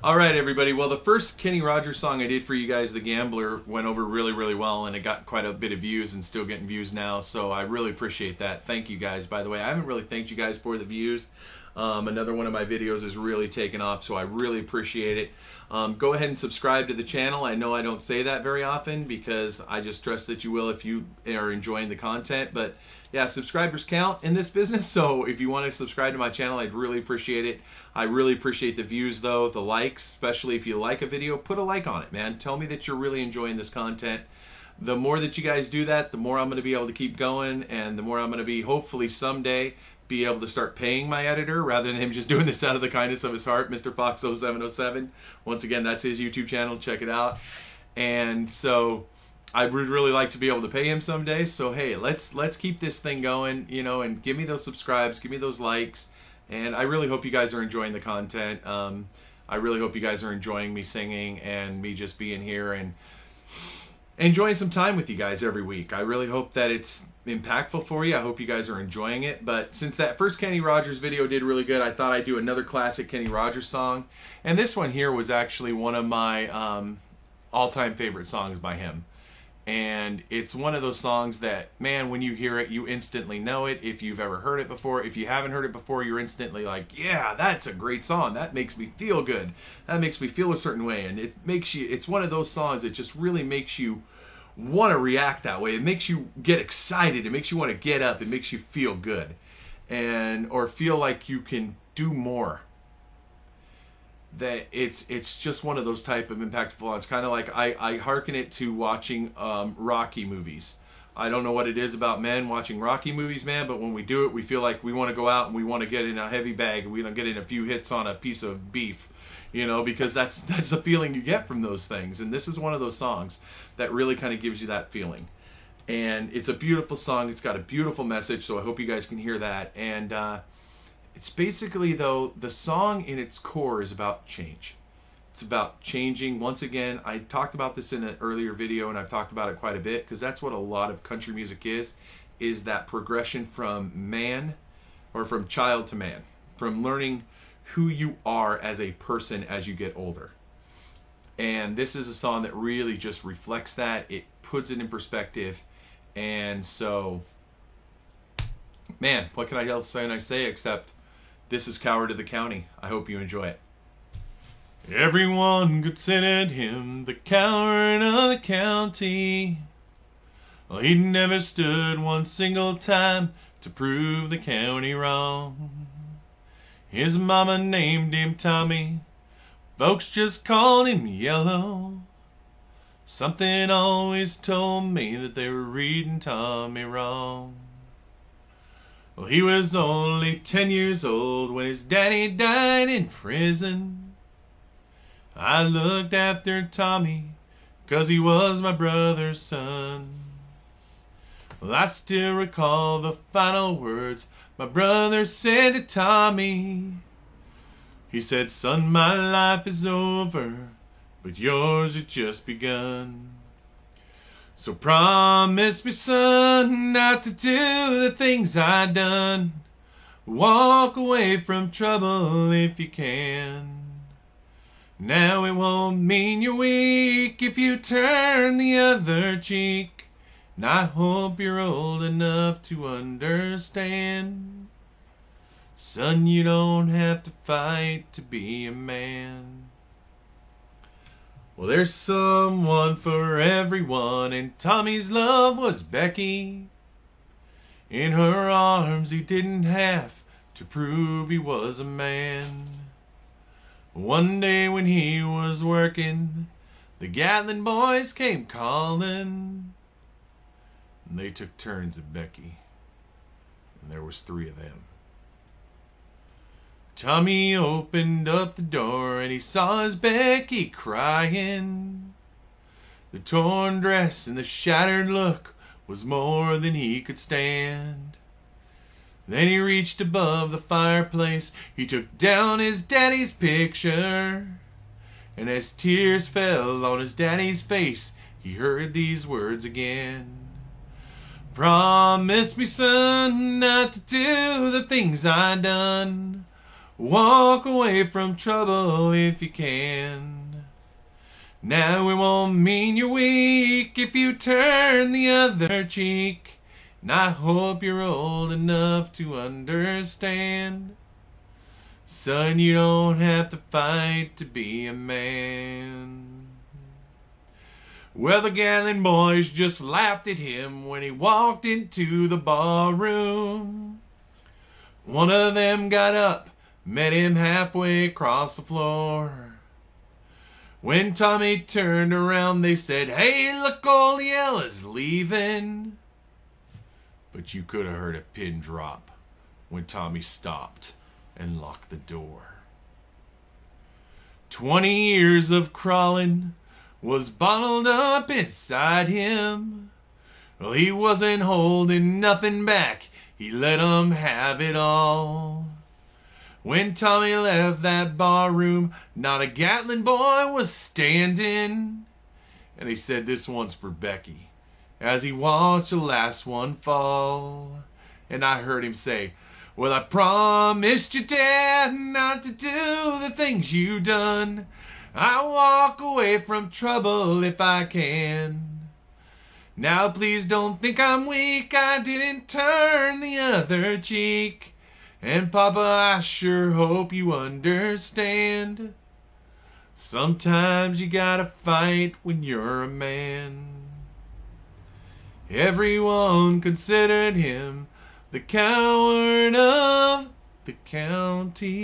All right, everybody. Well, the first Kenny Rogers song I did for you guys, The Gambler, went over really, really well, and it got quite a bit of views and still getting views now, so I really appreciate that. Thank you guys, by the way. I haven't really thanked you guys for the views. Another one of my videos is really taken off, so I really appreciate it. Go ahead and subscribe to the channel. I know I don't say that very often because I just trust that you will if you are enjoying the content, but yeah, subscribers count in this business, so if you want to subscribe to my channel, I'd really appreciate it. I really appreciate the views, though, the likes, especially if you like a video, put a like on it, man. Tell me that you're really enjoying this content. The more that you guys do that, the more I'm going to be able to keep going, and the more I'm going to be, hopefully someday, be able to start paying my editor rather than him just doing this out of the kindness of his heart, Mr. Fox 0707. Once again, that's his YouTube channel. Check it out. And so I would really like to be able to pay him someday. So hey, let's keep this thing going, you know, and give me those subscribes, give me those likes. And I really hope you guys are enjoying the content. I really hope you guys are enjoying me singing and me just being here and enjoying some time with you guys every week. I really hope that it's impactful for you. I hope you guys are enjoying it. But since that first Kenny Rogers video did really good, I thought I'd do another classic Kenny Rogers song. And this one here was actually one of my all-time favorite songs by him. And it's one of those songs that, man, when you hear it, you instantly know it. If you've ever heard it before, if you haven't heard it before, you're instantly like, yeah, that's a great song. That makes me feel good. That makes me feel a certain way. And it makes you, it's one of those songs that just really makes you want to react that way. It makes you get excited. It makes you want to get up. It makes you feel good. And, or feel like you can do more. That it's just one of those type of impactful. It's kind of like I hearken it to watching Rocky movies. I don't know what it is about men watching Rocky movies, man, but when we do it, we feel like we want to go out and we want to get in a heavy bag. We want to get in a few hits on a piece of beef, you know, because that's the feeling you get from those things. And this is one of those songs that really kind of gives you that feeling. And it's a beautiful song. It's got a beautiful message, so I hope you guys can hear that. And it's basically, though, the song in its core is about change. It's about changing. Once again, I talked about this in an earlier video, and I've talked about it quite a bit, because that's what a lot of country music is that progression from man, or from child to man, from learning who you are as a person as you get older. And this is a song that really just reflects that. It puts it in perspective. And so, man, what can I else say except this is Coward of the County. I hope you enjoy it. Everyone considered him the coward of the county. Well, he never stood one single time to prove the county wrong. His mama named him Tommy. Folks just called him Yellow. Something always told me that they were reading Tommy wrong. Well, he was only 10 years old when his daddy died in prison. I looked after Tommy 'cause he was my brother's son. Well, I still recall the final words my brother said to Tommy. He said, "Son, my life is over, but yours has just begun. So promise me, son, not to do the things I done. Walk away from trouble if you can. Now it won't mean you're weak if you turn the other cheek. And I hope you're old enough to understand. Son, you don't have to fight to be a man." Well, there's someone for everyone, and Tommy's love was Becky. In her arms he didn't have to prove he was a man. One day when he was working, the Gatlin boys came calling. And they took turns at Becky, and there was 3 of them. Tommy opened up the door and he saw his Becky crying. The torn dress and the shattered look was more than he could stand. Then he reached above the fireplace, he took down his daddy's picture. And as tears fell on his daddy's face, he heard these words again. "Promise me, son, not to do the things I done. Walk away from trouble if you can. Now it won't mean you're weak if you turn the other cheek. And I hope you're old enough to understand. Son, you don't have to fight to be a man. Well, the Gatlin boys just laughed at him when he walked into the barroom. One of them got up, met him halfway across the floor. When Tommy turned around, they said, "Hey, look, old Yella's leaving." But you could have heard a pin drop when Tommy stopped and locked the door. 20 years of crawling was bottled up inside him. Well, he wasn't holding nothing back. He let 'em have it all. When Tommy left that bar room, not a Gatlin boy was standing. And he said, "This one's for Becky," as he watched the last one fall. And I heard him say, "Well, I promised you, Dad, not to do the things you done. I'll walk away from trouble if I can. Now please don't think I'm weak, I didn't turn the other cheek. And Papa, I sure hope you understand. Sometimes you gotta fight when you're a man." Everyone considered him the coward of the county.